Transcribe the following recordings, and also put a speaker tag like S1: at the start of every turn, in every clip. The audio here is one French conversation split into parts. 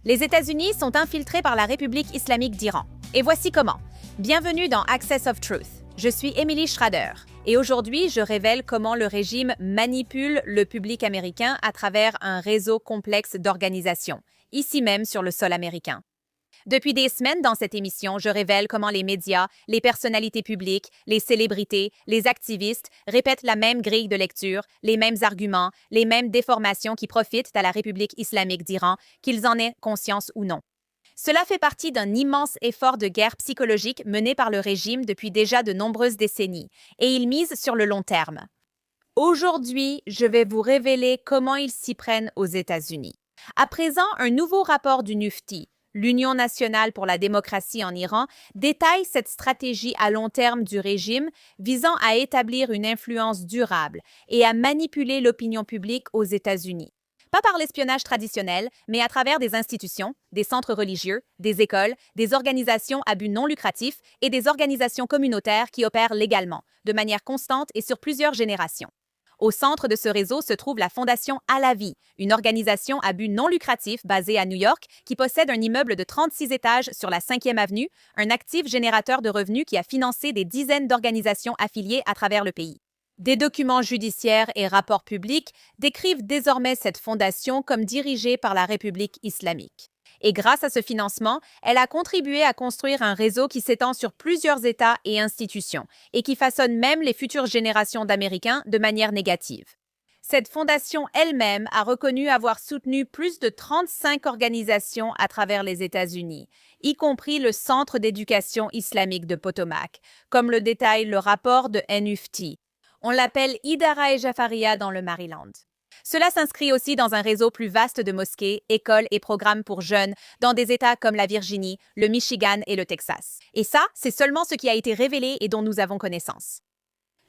S1: Les États-Unis sont infiltrés par la République islamique d'Iran. Et voici comment. Bienvenue dans Access of Truth. Je suis Emily Schrader. Et aujourd'hui, je révèle comment le régime manipule le public américain à travers un réseau complexe d'organisations, ici même sur le sol américain. Depuis des semaines dans cette émission, je révèle comment les médias, les personnalités publiques, les célébrités, les activistes répètent la même grille de lecture, les mêmes arguments, les mêmes déformations qui profitent à la République islamique d'Iran, qu'ils en aient conscience ou non. Cela fait partie d'un immense effort de guerre psychologique mené par le régime depuis déjà de nombreuses décennies, et il mise sur le long terme. Aujourd'hui, je vais vous révéler comment ils s'y prennent aux États-Unis. À présent, un nouveau rapport du Mufti, l'Union nationale pour la démocratie en Iran, détaille cette stratégie à long terme du régime visant à établir une influence durable et à manipuler l'opinion publique aux États-Unis. Pas par l'espionnage traditionnel, mais à travers des institutions, des centres religieux, des écoles, des organisations à but non lucratif et des organisations communautaires qui opèrent légalement, de manière constante et sur plusieurs générations. Au centre de ce réseau se trouve la Fondation Alavi, une organisation à but non lucratif basée à New York qui possède un immeuble de 36 étages sur la 5e avenue, un actif générateur de revenus qui a financé des dizaines d'organisations affiliées à travers le pays. Des documents judiciaires et rapports publics décrivent désormais cette fondation comme dirigée par la République islamique. Et grâce à ce financement, elle a contribué à construire un réseau qui s'étend sur plusieurs États et institutions et qui façonne même les futures générations d'Américains de manière négative. Cette fondation elle-même a reconnu avoir soutenu plus de 35 organisations à travers les États-Unis, y compris le Centre d'éducation islamique de Potomac, comme le détaille le rapport de NUFT. On l'appelle Idara et Jafaria dans le Maryland. Cela s'inscrit aussi dans un réseau plus vaste de mosquées, écoles et programmes pour jeunes dans des États comme la Virginie, le Michigan et le Texas. Et ça, c'est seulement ce qui a été révélé et dont nous avons connaissance.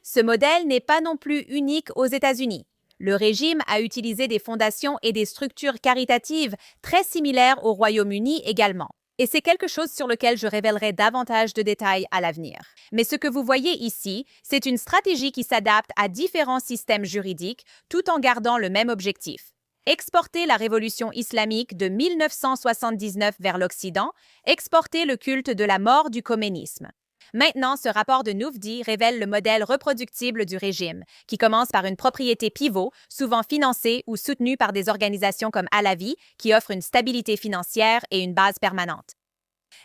S1: Ce modèle n'est pas non plus unique aux États-Unis. Le régime a utilisé des fondations et des structures caritatives très similaires au Royaume-Uni également. Et c'est quelque chose sur lequel je révélerai davantage de détails à l'avenir. Mais ce que vous voyez ici, c'est une stratégie qui s'adapte à différents systèmes juridiques tout en gardant le même objectif. Exporter la révolution islamique de 1979 vers l'Occident, exporter le culte de la mort du communisme. Maintenant, ce rapport de Noufdi révèle le modèle reproductible du régime, qui commence par une propriété pivot, souvent financée ou soutenue par des organisations comme Alavi, qui offrent une stabilité financière et une base permanente.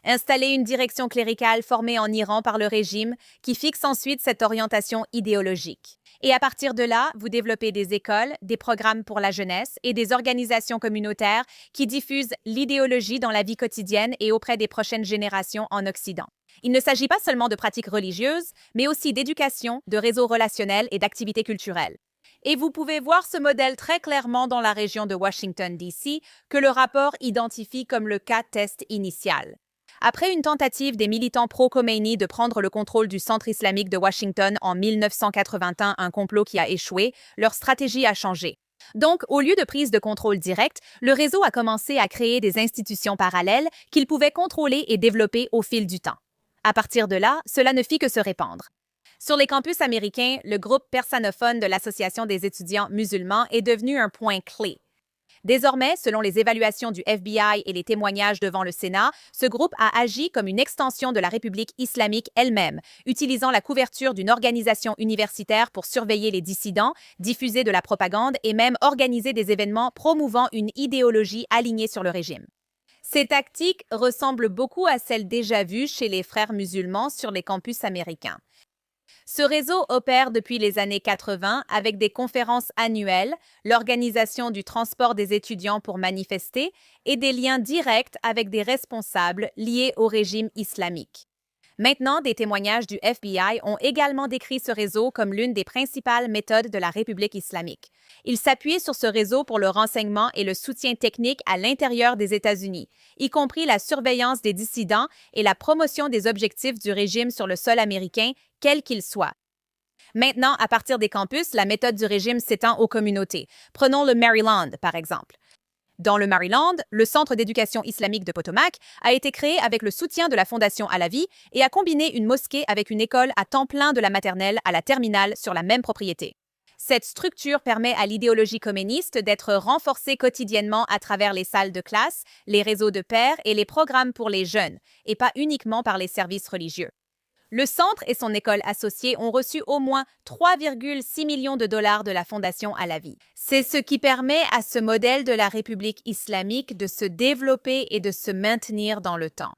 S1: Installer une direction cléricale formée en Iran par le régime, qui fixe ensuite cette orientation idéologique. Et à partir de là, vous développez des écoles, des programmes pour la jeunesse et des organisations communautaires qui diffusent l'idéologie dans la vie quotidienne et auprès des prochaines générations en Occident. Il ne s'agit pas seulement de pratiques religieuses, mais aussi d'éducation, de réseaux relationnels et d'activités culturelles. Et vous pouvez voir ce modèle très clairement dans la région de Washington, D.C., que le rapport identifie comme le cas test initial. Après une tentative des militants pro-Khomeini de prendre le contrôle du centre islamique de Washington en 1981, un complot qui a échoué, leur stratégie a changé. Donc, au lieu de prise de contrôle directe, le réseau a commencé à créer des institutions parallèles qu'il pouvait contrôler et développer au fil du temps. À partir de là, cela ne fit que se répandre. Sur les campus américains, le groupe persanophone de l'Association des étudiants musulmans est devenu un point clé. Désormais, selon les évaluations du FBI et les témoignages devant le Sénat, ce groupe a agi comme une extension de la République islamique elle-même, utilisant la couverture d'une organisation universitaire pour surveiller les dissidents, diffuser de la propagande et même organiser des événements promouvant une idéologie alignée sur le régime. Ces tactiques ressemblent beaucoup à celles déjà vues chez les frères musulmans sur les campus américains. Ce réseau opère depuis les années 80 avec des conférences annuelles, l'organisation du transport des étudiants pour manifester et des liens directs avec des responsables liés au régime islamique. Maintenant, des témoignages du FBI ont également décrit ce réseau comme l'une des principales méthodes de la République islamique. Ils s'appuient sur ce réseau pour le renseignement et le soutien technique à l'intérieur des États-Unis, y compris la surveillance des dissidents et la promotion des objectifs du régime sur le sol américain, quels qu'ils soient. Maintenant, à partir des campus, la méthode du régime s'étend aux communautés. Prenons le Maryland, par exemple. Dans le Maryland, le Centre d'éducation islamique de Potomac a été créé avec le soutien de la Fondation Alavi et a combiné une mosquée avec une école à temps plein de la maternelle à la terminale sur la même propriété. Cette structure permet à l'idéologie communiste d'être renforcée quotidiennement à travers les salles de classe, les réseaux de pairs et les programmes pour les jeunes, et pas uniquement par les services religieux. Le centre et son école associée ont reçu au moins 3,6 millions de dollars de la Fondation Al-Avi. C'est ce qui permet à ce modèle de la République islamique de se développer et de se maintenir dans le temps.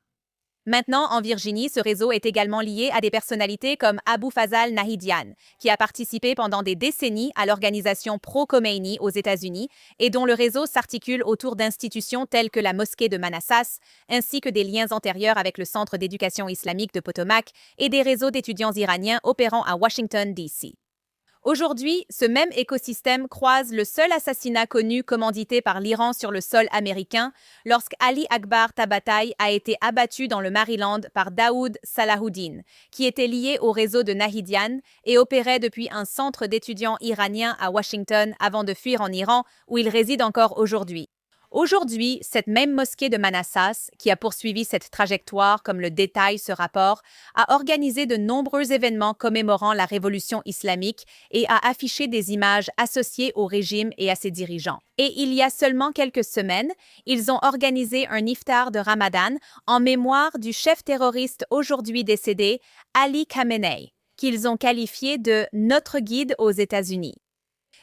S1: Maintenant, en Virginie, ce réseau est également lié à des personnalités comme Abu Fazal Nahidian, qui a participé pendant des décennies à l'organisation pro-Khomeini aux États-Unis et dont le réseau s'articule autour d'institutions telles que la mosquée de Manassas, ainsi que des liens antérieurs avec le Centre d'éducation islamique de Potomac et des réseaux d'étudiants iraniens opérant à Washington, D.C. Aujourd'hui, ce même écosystème croise le seul assassinat connu commandité par l'Iran sur le sol américain lorsqu'Ali Akbar Tabataï a été abattu dans le Maryland par Daoud Salahuddin, qui était lié au réseau de Nahidian et opérait depuis un centre d'étudiants iraniens à Washington avant de fuir en Iran, où il réside encore aujourd'hui. Aujourd'hui, cette même mosquée de Manassas, qui a poursuivi cette trajectoire comme le détaille ce rapport, a organisé de nombreux événements commémorant la révolution islamique et a affiché des images associées au régime et à ses dirigeants. Et il y a seulement quelques semaines, ils ont organisé un iftar de Ramadan en mémoire du chef terroriste aujourd'hui décédé, Ali Khamenei, qu'ils ont qualifié de « notre guide aux États-Unis ».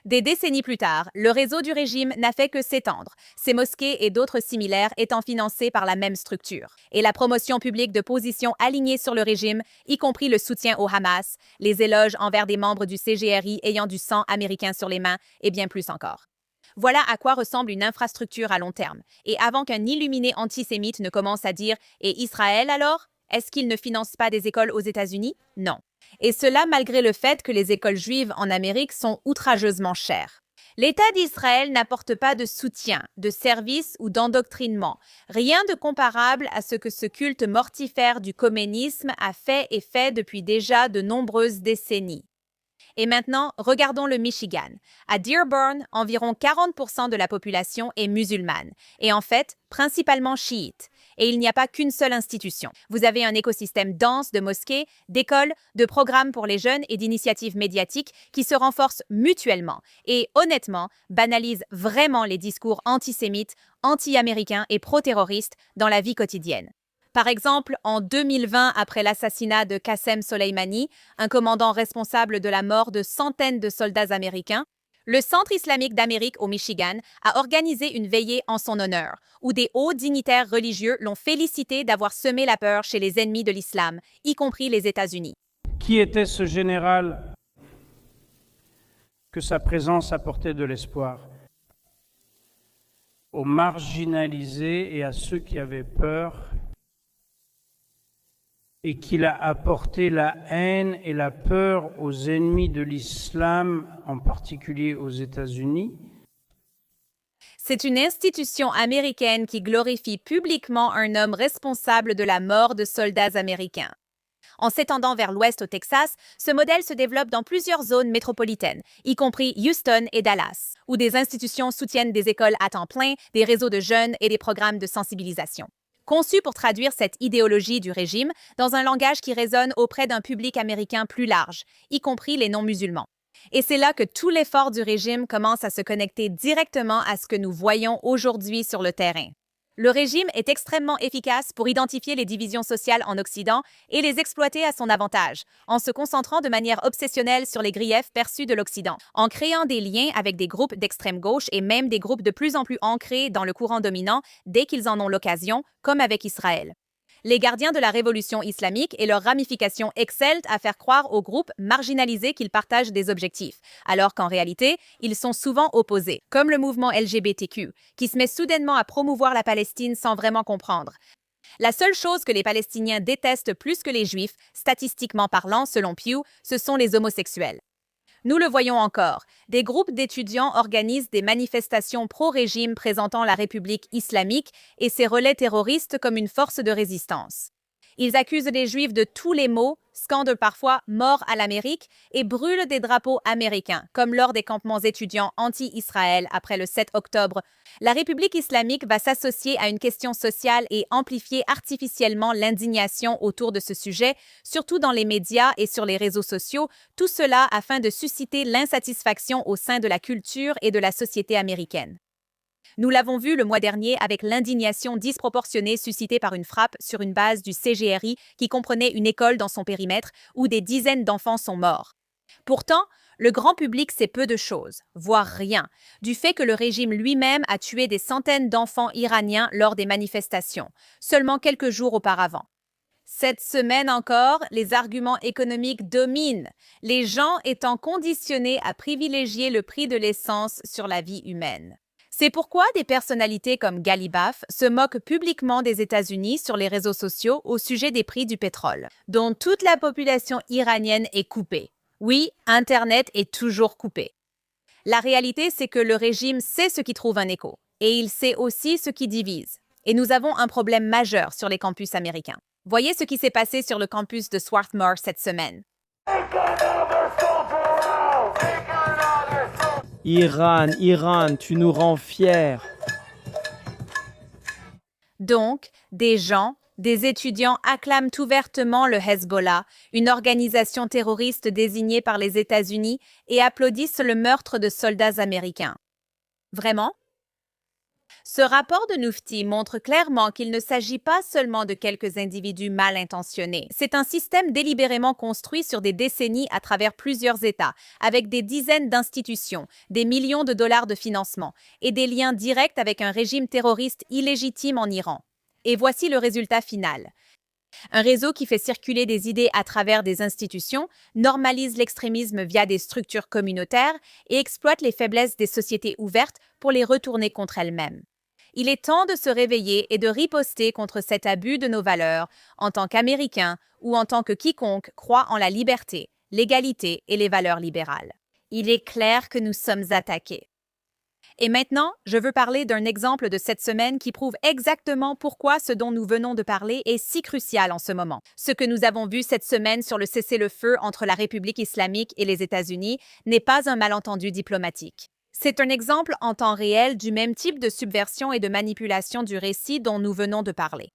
S1: Des décennies plus tard, le réseau du régime n'a fait que s'étendre, ces mosquées et d'autres similaires étant financées par la même structure. Et la promotion publique de positions alignées sur le régime, y compris le soutien au Hamas, les éloges envers des membres du CGRI ayant du sang américain sur les mains, et bien plus encore. Voilà à quoi ressemble une infrastructure à long terme. Et avant qu'un illuminé antisémite ne commence à dire « Et Israël alors ? Est-ce qu'il ne finance pas des écoles aux États-Unis » Non. Et cela malgré le fait que les écoles juives en Amérique sont outrageusement chères. L'État d'Israël n'apporte pas de soutien, de service ou d'endoctrinement, rien de comparable à ce que ce culte mortifère du communisme a fait et fait depuis déjà de nombreuses décennies. Et maintenant, regardons le Michigan. À Dearborn, environ 40% de la population est musulmane, et en fait, principalement chiite. Et il n'y a pas qu'une seule institution. Vous avez un écosystème dense de mosquées, d'écoles, de programmes pour les jeunes et d'initiatives médiatiques qui se renforcent mutuellement et, honnêtement, banalisent vraiment les discours antisémites, anti-américains et pro-terroristes dans la vie quotidienne. Par exemple, en 2020, après l'assassinat de Qassem Soleimani, un commandant responsable de la mort de centaines de soldats américains, le Centre islamique d'Amérique au Michigan a organisé une veillée en son honneur, où des hauts dignitaires religieux l'ont félicité d'avoir semé la peur chez les ennemis de l'islam, y compris les États-Unis.
S2: Qui était ce général que sa présence apportait de l'espoir aux marginalisés et à ceux qui avaient peur, et qu'il a apporté la haine et la peur aux ennemis de l'islam, en particulier aux États-Unis.
S1: C'est une institution américaine qui glorifie publiquement un homme responsable de la mort de soldats américains. En s'étendant vers l'ouest au Texas, ce modèle se développe dans plusieurs zones métropolitaines, y compris Houston et Dallas, où des institutions soutiennent des écoles à temps plein, des réseaux de jeunes et des programmes de sensibilisation. Conçu pour traduire cette idéologie du régime dans un langage qui résonne auprès d'un public américain plus large, y compris les non-musulmans. Et c'est là que tout l'effort du régime commence à se connecter directement à ce que nous voyons aujourd'hui sur le terrain. Le régime est extrêmement efficace pour identifier les divisions sociales en Occident et les exploiter à son avantage, en se concentrant de manière obsessionnelle sur les griefs perçus de l'Occident, en créant des liens avec des groupes d'extrême gauche et même des groupes de plus en plus ancrés dans le courant dominant dès qu'ils en ont l'occasion, comme avec Israël. Les gardiens de la révolution islamique et leurs ramifications excellent à faire croire aux groupes marginalisés qu'ils partagent des objectifs, alors qu'en réalité, ils sont souvent opposés, comme le mouvement LGBTQ, qui se met soudainement à promouvoir la Palestine sans vraiment comprendre. La seule chose que les Palestiniens détestent plus que les Juifs, statistiquement parlant selon Pew, ce sont les homosexuels. Nous le voyons encore, des groupes d'étudiants organisent des manifestations pro-régime présentant la République islamique et ses relais terroristes comme une force de résistance. Ils accusent les Juifs de tous les maux, scandent parfois «mort à l'Amérique» et brûlent des drapeaux américains, comme lors des campements étudiants anti-Israël après le 7 octobre. La République islamique va s'associer à une question sociale et amplifier artificiellement l'indignation autour de ce sujet, surtout dans les médias et sur les réseaux sociaux, tout cela afin de susciter l'insatisfaction au sein de la culture et de la société américaine. Nous l'avons vu le mois dernier avec l'indignation disproportionnée suscitée par une frappe sur une base du CGRI qui comprenait une école dans son périmètre où des dizaines d'enfants sont morts. Pourtant, le grand public sait peu de choses, voire rien, du fait que le régime lui-même a tué des centaines d'enfants iraniens lors des manifestations, seulement quelques jours auparavant. Cette semaine encore, les arguments économiques dominent, les gens étant conditionnés à privilégier le prix de l'essence sur la vie humaine. C'est pourquoi des personnalités comme Galibaf se moquent publiquement des États-Unis sur les réseaux sociaux au sujet des prix du pétrole, dont toute la population iranienne est coupée. Oui, Internet est toujours coupé. La réalité, c'est que le régime sait ce qui trouve un écho, et il sait aussi ce qui divise. Et nous avons un problème majeur sur les campus américains. Voyez ce qui s'est passé sur le campus de Swarthmore cette semaine.
S3: Iran, tu nous rends fiers.
S1: Donc, des gens, des étudiants acclament ouvertement le Hezbollah, une organisation terroriste désignée par les États-Unis, et applaudissent le meurtre de soldats américains. Vraiment? Ce rapport de Mufti montre clairement qu'il ne s'agit pas seulement de quelques individus mal intentionnés. C'est un système délibérément construit sur des décennies à travers plusieurs États, avec des dizaines d'institutions, des millions de dollars de financement et des liens directs avec un régime terroriste illégitime en Iran. Et voici le résultat final. Un réseau qui fait circuler des idées à travers des institutions, normalise l'extrémisme via des structures communautaires et exploite les faiblesses des sociétés ouvertes pour les retourner contre elles-mêmes. Il est temps de se réveiller et de riposter contre cet abus de nos valeurs en tant qu'Américains ou en tant que quiconque croit en la liberté, l'égalité et les valeurs libérales. Il est clair que nous sommes attaqués. Et maintenant, je veux parler d'un exemple de cette semaine qui prouve exactement pourquoi ce dont nous venons de parler est si crucial en ce moment. Ce que nous avons vu cette semaine sur le cessez-le-feu entre la République islamique et les États-Unis n'est pas un malentendu diplomatique. C'est un exemple en temps réel du même type de subversion et de manipulation du récit dont nous venons de parler.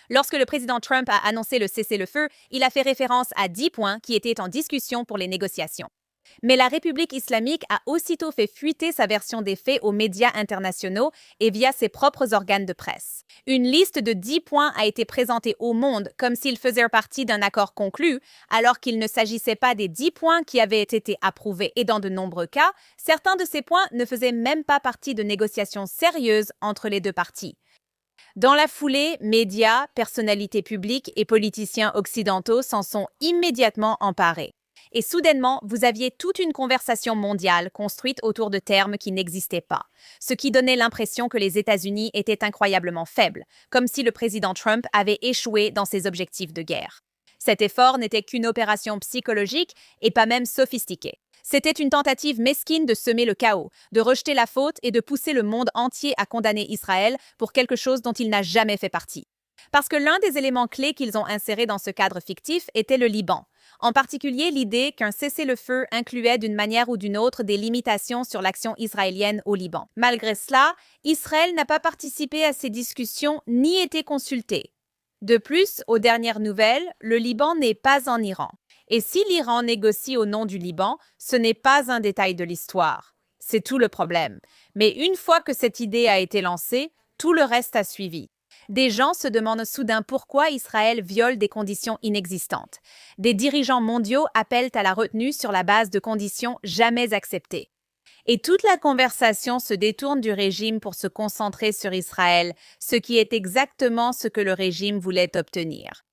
S1: Lorsque le président Trump a annoncé le cessez-le-feu, il a fait référence à 10 points qui étaient en discussion pour les négociations. Mais la République islamique a aussitôt fait fuiter sa version des faits aux médias internationaux et via ses propres organes de presse. Une liste de 10 points a été présentée au monde comme s'ils faisaient partie d'un accord conclu, alors qu'il ne s'agissait pas des 10 points qui avaient été approuvés. Et dans de nombreux cas, certains de ces points ne faisaient même pas partie de négociations sérieuses entre les deux parties. Dans la foulée, médias, personnalités publiques et politiciens occidentaux s'en sont immédiatement emparés. Et soudainement, vous aviez toute une conversation mondiale construite autour de termes qui n'existaient pas, ce qui donnait l'impression que les États-Unis étaient incroyablement faibles, comme si le président Trump avait échoué dans ses objectifs de guerre. Cet effort n'était qu'une opération psychologique et pas même sophistiquée. C'était une tentative mesquine de semer le chaos, de rejeter la faute et de pousser le monde entier à condamner Israël pour quelque chose dont il n'a jamais fait partie. Parce que l'un des éléments clés qu'ils ont insérés dans ce cadre fictif était le Liban. En particulier l'idée qu'un cessez-le-feu incluait d'une manière ou d'une autre des limitations sur l'action israélienne au Liban. Malgré cela, Israël n'a pas participé à ces discussions ni été consulté. De plus, aux dernières nouvelles, le Liban n'est pas en Iran. Et si l'Iran négocie au nom du Liban, ce n'est pas un détail de l'histoire. C'est tout le problème. Mais une fois que cette idée a été lancée, tout le reste a suivi. Des gens se demandent soudain pourquoi Israël viole des conditions inexistantes. Des dirigeants mondiaux appellent à la retenue sur la base de conditions jamais acceptées. Et toute la conversation se détourne du régime pour se concentrer sur Israël, ce qui est exactement ce que le régime voulait obtenir.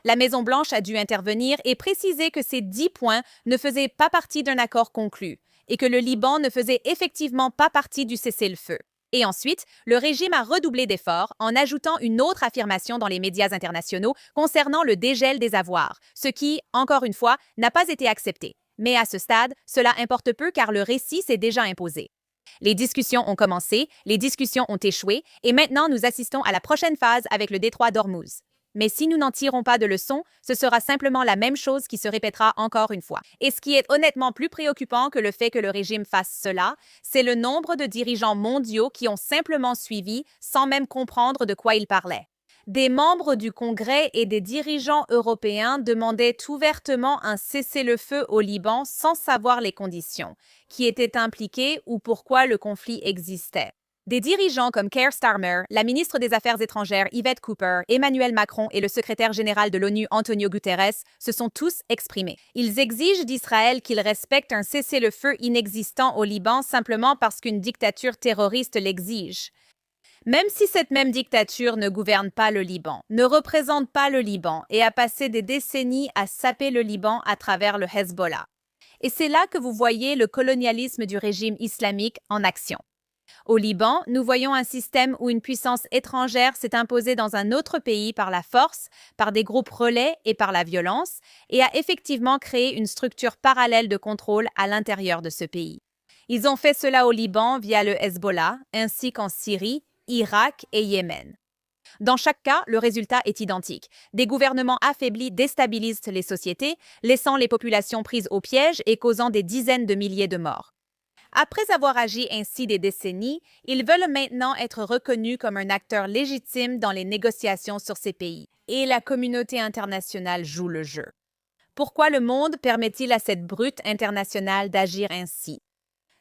S1: La Maison-Blanche a dû intervenir et préciser que ces 10 points ne faisaient pas partie d'un accord conclu et que le Liban ne faisait effectivement pas partie du cessez-le-feu. Et ensuite, le régime a redoublé d'efforts en ajoutant une autre affirmation dans les médias internationaux concernant le dégel des avoirs, ce qui, encore une fois, n'a pas été accepté. Mais à ce stade, cela importe peu car le récit s'est déjà imposé. Les discussions ont commencé, les discussions ont échoué et maintenant nous assistons à la prochaine phase avec le détroit d'Ormuz. Mais si nous n'en tirons pas de leçon, ce sera simplement la même chose qui se répétera encore une fois. Et ce qui est honnêtement plus préoccupant que le fait que le régime fasse cela, c'est le nombre de dirigeants mondiaux qui ont simplement suivi sans même comprendre de quoi ils parlaient. Des membres du Congrès et des dirigeants européens demandaient ouvertement un cessez-le-feu au Liban sans savoir les conditions, qui étaient impliquées ou pourquoi le conflit existait. Des dirigeants comme Keir Starmer, la ministre des Affaires étrangères Yvette Cooper, Emmanuel Macron et le secrétaire général de l'ONU Antonio Guterres se sont tous exprimés. Ils exigent d'Israël qu'il respecte un cessez-le-feu inexistant au Liban simplement parce qu'une dictature terroriste l'exige. Même si cette même dictature ne gouverne pas le Liban, ne représente pas le Liban et a passé des décennies à saper le Liban à travers le Hezbollah. Et c'est là que vous voyez le colonialisme du régime islamique en action. Au Liban, nous voyons un système où une puissance étrangère s'est imposée dans un autre pays par la force, par des groupes relais et par la violence, et a effectivement créé une structure parallèle de contrôle à l'intérieur de ce pays. Ils ont fait cela au Liban via le Hezbollah, ainsi qu'en Syrie, Irak et Yémen. Dans chaque cas, le résultat est identique. Des gouvernements affaiblis déstabilisent les sociétés, laissant les populations prises au piège et causant des dizaines de milliers de morts. Après avoir agi ainsi des décennies, ils veulent maintenant être reconnus comme un acteur légitime dans les négociations sur ces pays. Et la communauté internationale joue le jeu. Pourquoi le monde permet-il à cette brute internationale d'agir ainsi?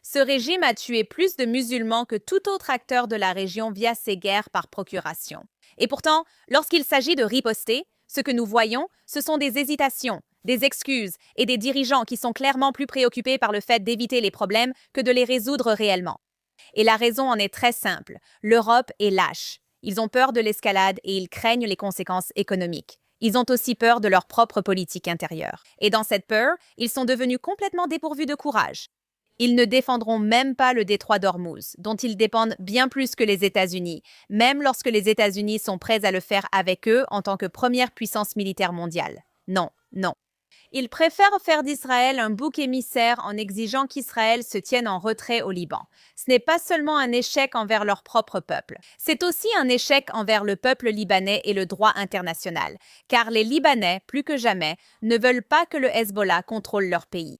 S1: Ce régime a tué plus de musulmans que tout autre acteur de la région via ses guerres par procuration. Et pourtant, lorsqu'il s'agit de riposter, ce que nous voyons, ce sont des hésitations, des excuses et des dirigeants qui sont clairement plus préoccupés par le fait d'éviter les problèmes que de les résoudre réellement. Et la raison en est très simple. L'Europe est lâche. Ils ont peur de l'escalade et ils craignent les conséquences économiques. Ils ont aussi peur de leur propre politique intérieure. Et dans cette peur, ils sont devenus complètement dépourvus de courage. Ils ne défendront même pas le détroit d'Ormuz, dont ils dépendent bien plus que les États-Unis, même lorsque les États-Unis sont prêts à le faire avec eux en tant que première puissance militaire mondiale. Non, non. Ils préfèrent faire d'Israël un bouc émissaire en exigeant qu'Israël se tienne en retrait au Liban. Ce n'est pas seulement un échec envers leur propre peuple, c'est aussi un échec envers le peuple libanais et le droit international, car les Libanais, plus que jamais, ne veulent pas que le Hezbollah contrôle leur pays.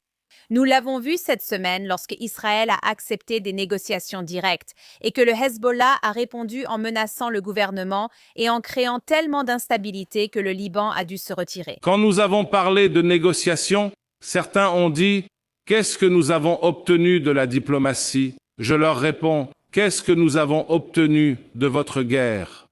S1: Nous l'avons vu cette semaine lorsque Israël a accepté des négociations directes et que le Hezbollah a répondu en menaçant le gouvernement et en créant tellement d'instabilité que le Liban a dû se retirer.
S4: Quand nous avons parlé de négociations, certains ont dit « Qu'est-ce que nous avons obtenu de la diplomatie ?» Je leur réponds « Qu'est-ce que nous avons obtenu de votre guerre ?»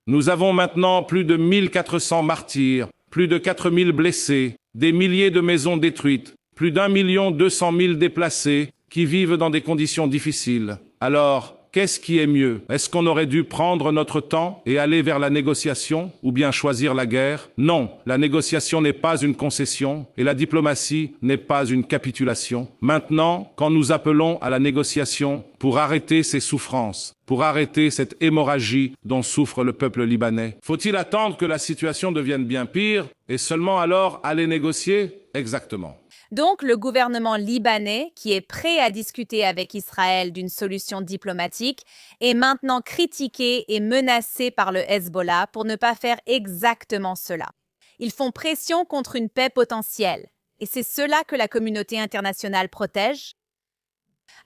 S4: Nous avons maintenant plus de 1400 martyrs, plus de 4000 blessés, des milliers de maisons détruites, plus d'1 200 000 déplacés qui vivent dans des conditions difficiles. Alors, qu'est-ce qui est mieux? Est-ce qu'on aurait dû prendre notre temps et aller vers la négociation ou bien choisir la guerre? Non, la négociation n'est pas une concession et la diplomatie n'est pas une capitulation. Maintenant, quand nous appelons à la négociation pour arrêter ces souffrances, pour arrêter cette hémorragie dont souffre le peuple libanais, faut-il attendre que la situation devienne bien pire et seulement alors aller négocier? Exactement.
S1: Donc, le gouvernement libanais, qui est prêt à discuter avec Israël d'une solution diplomatique, est maintenant critiqué et menacé par le Hezbollah pour ne pas faire exactement cela. Ils font pression contre une paix potentielle, et c'est cela que la communauté internationale protège.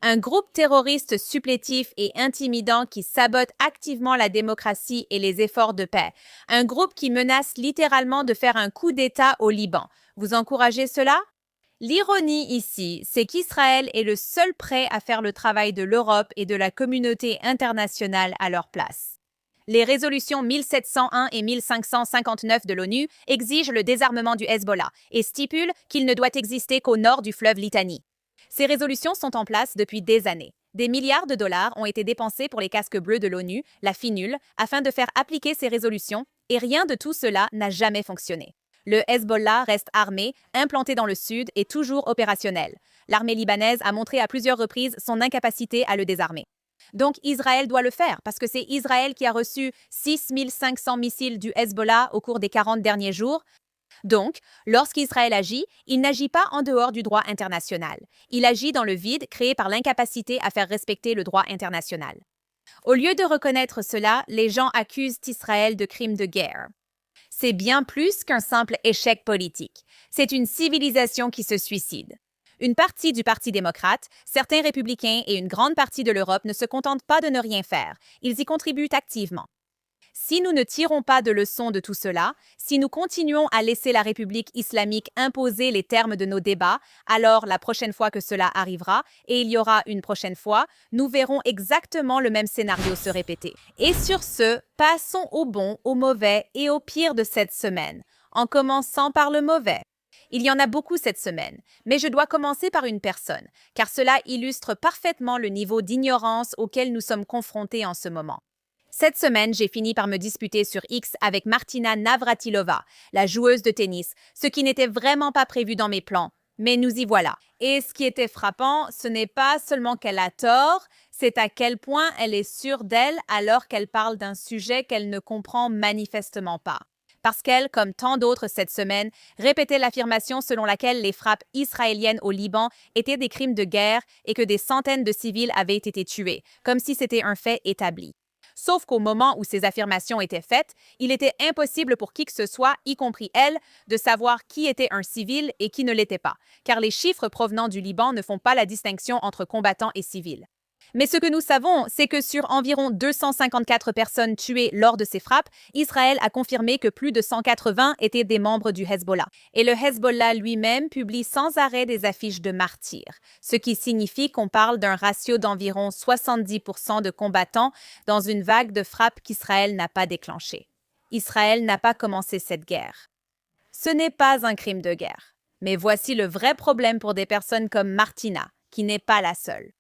S1: Un groupe terroriste supplétif et intimidant qui sabote activement la démocratie et les efforts de paix. Un groupe qui menace littéralement de faire un coup d'État au Liban. Vous encouragez cela? L'ironie ici, c'est qu'Israël est le seul prêt à faire le travail de l'Europe et de la communauté internationale à leur place. Les résolutions 1701 et 1559 de l'ONU exigent le désarmement du Hezbollah et stipulent qu'il ne doit exister qu'au nord du fleuve Litanie. Ces résolutions sont en place depuis des années. Des milliards de dollars ont été dépensés pour les casques bleus de l'ONU, la FINUL, afin de faire appliquer ces résolutions, et rien de tout cela n'a jamais fonctionné. Le Hezbollah reste armé, implanté dans le sud et toujours opérationnel. L'armée libanaise a montré à plusieurs reprises son incapacité à le désarmer. Donc Israël doit le faire parce que c'est Israël qui a reçu 6500 missiles du Hezbollah au cours des 40 derniers jours. Donc, lorsqu'Israël agit, il n'agit pas en dehors du droit international. Il agit dans le vide créé par l'incapacité à faire respecter le droit international. Au lieu de reconnaître cela, les gens accusent Israël de crimes de guerre. C'est bien plus qu'un simple échec politique. C'est une civilisation qui se suicide. Une partie du Parti démocrate, certains républicains et une grande partie de l'Europe ne se contentent pas de ne rien faire. Ils y contribuent activement. Si nous ne tirons pas de leçons de tout cela, si nous continuons à laisser la République islamique imposer les termes de nos débats, alors la prochaine fois que cela arrivera, et il y aura une prochaine fois, nous verrons exactement le même scénario se répéter. Et sur ce, passons au bon, au mauvais et au pire de cette semaine, en commençant par le mauvais. Il y en a beaucoup cette semaine, mais je dois commencer par une personne, car cela illustre parfaitement le niveau d'ignorance auquel nous sommes confrontés en ce moment. Cette semaine, j'ai fini par me disputer sur X avec Martina Navratilova, la joueuse de tennis, ce qui n'était vraiment pas prévu dans mes plans. Mais nous y voilà. Et ce qui était frappant, ce n'est pas seulement qu'elle a tort, c'est à quel point elle est sûre d'elle alors qu'elle parle d'un sujet qu'elle ne comprend manifestement pas. Parce qu'elle, comme tant d'autres cette semaine, répétait l'affirmation selon laquelle les frappes israéliennes au Liban étaient des crimes de guerre et que des centaines de civils avaient été tués, comme si c'était un fait établi. Sauf qu'au moment où ces affirmations étaient faites, il était impossible pour qui que ce soit, y compris elle, de savoir qui était un civil et qui ne l'était pas, car les chiffres provenant du Liban ne font pas la distinction entre combattants et civils. Mais ce que nous savons, c'est que sur environ 254 personnes tuées lors de ces frappes, Israël a confirmé que plus de 180 étaient des membres du Hezbollah. Et le Hezbollah lui-même publie sans arrêt des affiches de martyrs, ce qui signifie qu'on parle d'un ratio d'environ 70% de combattants dans une vague de frappes qu'Israël n'a pas déclenchée. Israël n'a pas commencé cette guerre. Ce n'est pas un crime de guerre. Mais voici le vrai problème pour des personnes comme Martina, qui n'est pas la seule.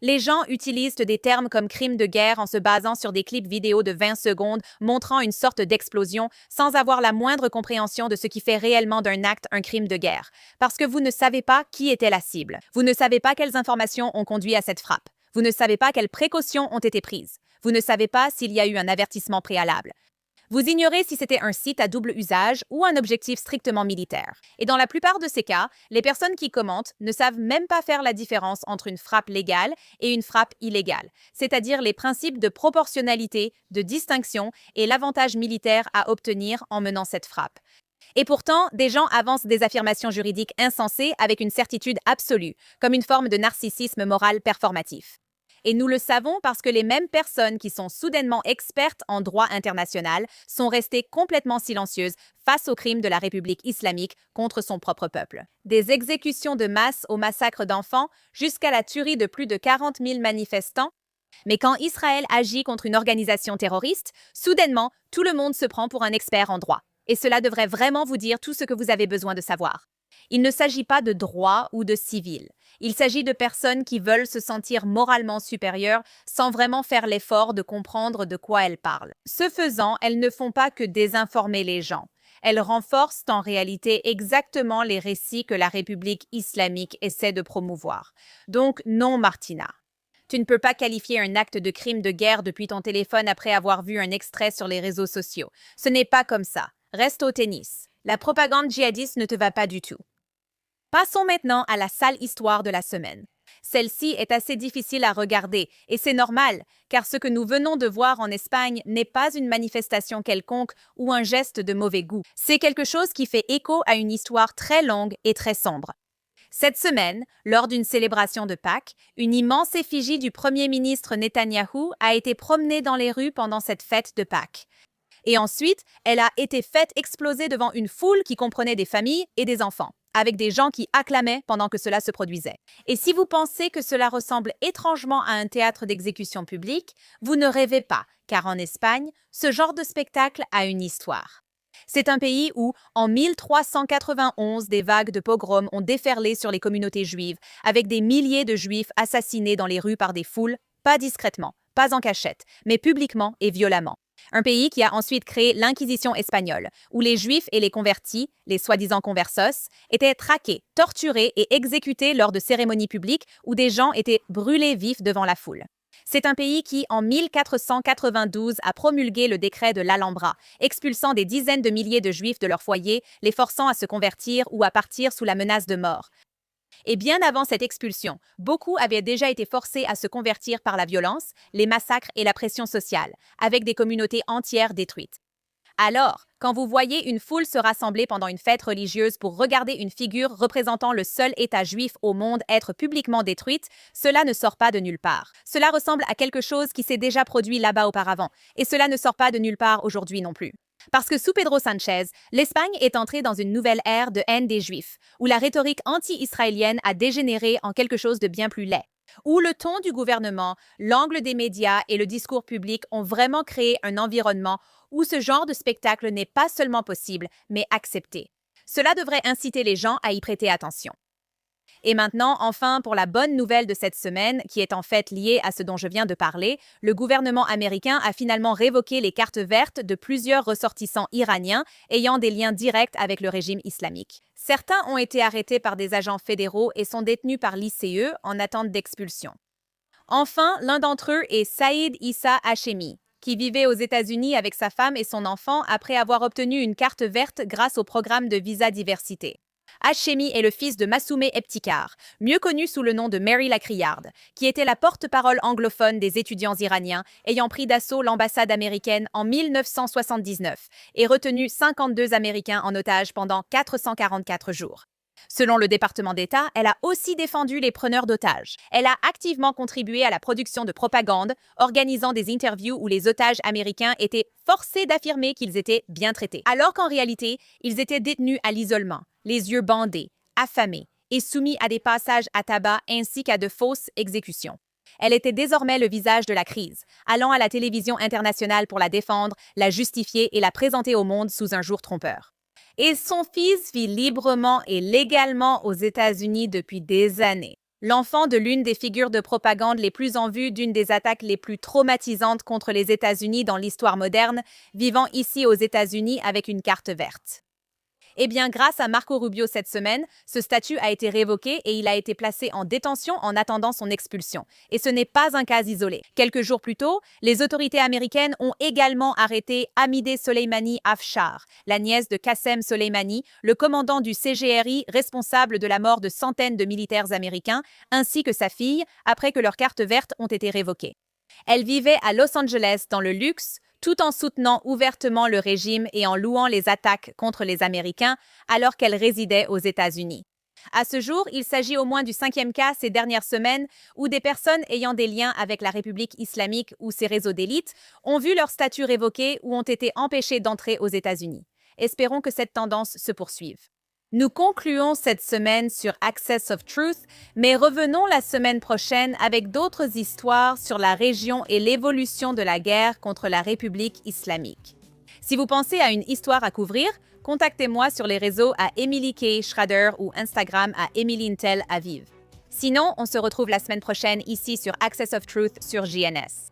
S1: Les gens utilisent des termes comme crime de guerre en se basant sur des clips vidéo de 20 secondes montrant une sorte d'explosion sans avoir la moindre compréhension de ce qui fait réellement d'un acte un crime de guerre. Parce que vous ne savez pas qui était la cible. Vous ne savez pas quelles informations ont conduit à cette frappe. Vous ne savez pas quelles précautions ont été prises. Vous ne savez pas s'il y a eu un avertissement préalable. Vous ignorez si c'était un site à double usage ou un objectif strictement militaire. Et dans la plupart de ces cas, les personnes qui commentent ne savent même pas faire la différence entre une frappe légale et une frappe illégale, c'est-à-dire les principes de proportionnalité, de distinction et l'avantage militaire à obtenir en menant cette frappe. Et pourtant, des gens avancent des affirmations juridiques insensées avec une certitude absolue, comme une forme de narcissisme moral performatif. Et nous le savons parce que les mêmes personnes qui sont soudainement expertes en droit international sont restées complètement silencieuses face aux crimes de la République islamique contre son propre peuple. Des exécutions de masse au massacre d'enfants jusqu'à la tuerie de plus de 40 000 manifestants. Mais quand Israël agit contre une organisation terroriste, soudainement, tout le monde se prend pour un expert en droit. Et cela devrait vraiment vous dire tout ce que vous avez besoin de savoir. Il ne s'agit pas de droit ou de civil. Il s'agit de personnes qui veulent se sentir moralement supérieures sans vraiment faire l'effort de comprendre de quoi elles parlent. Ce faisant, elles ne font pas que désinformer les gens. Elles renforcent en réalité exactement les récits que la République islamique essaie de promouvoir. Donc non, Martina. Tu ne peux pas qualifier un acte de crime de guerre depuis ton téléphone après avoir vu un extrait sur les réseaux sociaux. Ce n'est pas comme ça. Reste au tennis. La propagande djihadiste ne te va pas du tout. Passons maintenant à la sale histoire de la semaine. Celle-ci est assez difficile à regarder, et c'est normal, car ce que nous venons de voir en Espagne n'est pas une manifestation quelconque ou un geste de mauvais goût. C'est quelque chose qui fait écho à une histoire très longue et très sombre. Cette semaine, lors d'une célébration de Pâques, une immense effigie du Premier ministre Netanyahou a été promenée dans les rues pendant cette fête de Pâques. Et ensuite, elle a été faite exploser devant une foule qui comprenait des familles et des enfants, avec des gens qui acclamaient pendant que cela se produisait. Et si vous pensez que cela ressemble étrangement à un théâtre d'exécution publique, vous ne rêvez pas, car en Espagne, ce genre de spectacle a une histoire. C'est un pays où, en 1391, des vagues de pogroms ont déferlé sur les communautés juives, avec des milliers de juifs assassinés dans les rues par des foules, pas discrètement, pas en cachette, mais publiquement et violemment. Un pays qui a ensuite créé l'Inquisition espagnole, où les Juifs et les convertis, les soi-disant conversos, étaient traqués, torturés et exécutés lors de cérémonies publiques où des gens étaient brûlés vifs devant la foule. C'est un pays qui, en 1492, a promulgué le décret de l'Alhambra, expulsant des dizaines de milliers de Juifs de leur foyer, les forçant à se convertir ou à partir sous la menace de mort. Et bien avant cette expulsion, beaucoup avaient déjà été forcés à se convertir par la violence, les massacres et la pression sociale, avec des communautés entières détruites. Alors, Quand vous voyez une foule se rassembler pendant une fête religieuse pour regarder une figure représentant le seul État juif au monde être publiquement détruite, cela ne sort pas de nulle part. Cela ressemble à quelque chose qui s'est déjà produit là-bas auparavant, et cela ne sort pas de nulle part aujourd'hui non plus. Parce que sous Pedro Sánchez, l'Espagne est entrée dans une nouvelle ère de haine des Juifs, où la rhétorique anti-israélienne a dégénéré en quelque chose de bien plus laid, où le ton du gouvernement, l'angle des médias et le discours public ont vraiment créé un environnement où ce genre de spectacle n'est pas seulement possible, mais accepté. Cela devrait inciter les gens à y prêter attention. Et maintenant, enfin, pour la bonne nouvelle de cette semaine, qui est en fait liée à ce dont je viens de parler, le gouvernement américain a finalement révoqué les cartes vertes de plusieurs ressortissants iraniens ayant des liens directs avec le régime islamique. Certains ont été arrêtés par des agents fédéraux et sont détenus par l'ICE en attente d'expulsion. Enfin, l'un d'entre eux est Saïd Issa Hachemi, qui vivait aux États-Unis avec sa femme et son enfant après avoir obtenu une carte verte grâce au programme de visa diversité. Hachemi est le fils de Massoumeh Ebtikar, mieux connu sous le nom de Mary la Criarde, qui était la porte-parole anglophone des étudiants iraniens ayant pris d'assaut l'ambassade américaine en 1979 et retenu 52 Américains en otage pendant 444 jours. Selon le département d'État, elle a aussi défendu les preneurs d'otages. Elle a activement contribué à la production de propagande, organisant des interviews où les otages américains étaient forcés d'affirmer qu'ils étaient bien traités, alors qu'en réalité, ils étaient détenus à l'isolement, les yeux bandés, affamés et soumis à des passages à tabac ainsi qu'à de fausses exécutions. Elle était désormais le visage de la crise, allant à la télévision internationale pour la défendre, la justifier et la présenter au monde sous un jour trompeur. Et son fils vit librement et légalement aux États-Unis depuis des années. L'enfant de l'une des figures de propagande les plus en vue d'une des attaques les plus traumatisantes contre les États-Unis dans l'histoire moderne, vivant ici aux États-Unis avec une carte verte. Eh bien, grâce à Marco Rubio cette semaine, ce statut a été révoqué et il a été placé en détention en attendant son expulsion. Et ce n'est pas un cas isolé. Quelques jours plus tôt, les autorités américaines ont également arrêté Hamideh Soleimani Afshar, la nièce de Qassem Soleimani, le commandant du CGRI responsable de la mort de centaines de militaires américains, ainsi que sa fille, après que leurs cartes vertes ont été révoquées. Elle vivait à Los Angeles dans le luxe, tout en soutenant ouvertement le régime et en louant les attaques contre les Américains alors qu'elle résidait aux États-Unis. À ce jour, il s'agit au moins du 5e cas ces dernières semaines où des personnes ayant des liens avec la République islamique ou ses réseaux d'élite ont vu leur statut révoqué ou ont été empêchés d'entrer aux États-Unis. Espérons que cette tendance se poursuive. Nous concluons cette semaine sur Access of Truth, mais revenons la semaine prochaine avec d'autres histoires sur la région et l'évolution de la guerre contre la République islamique. Si vous pensez à une histoire à couvrir, contactez-moi sur les réseaux à Emily K. Schrader ou Instagram à EmilyNtel Aviv. Sinon, on se retrouve la semaine prochaine ici sur Access of Truth sur JNS.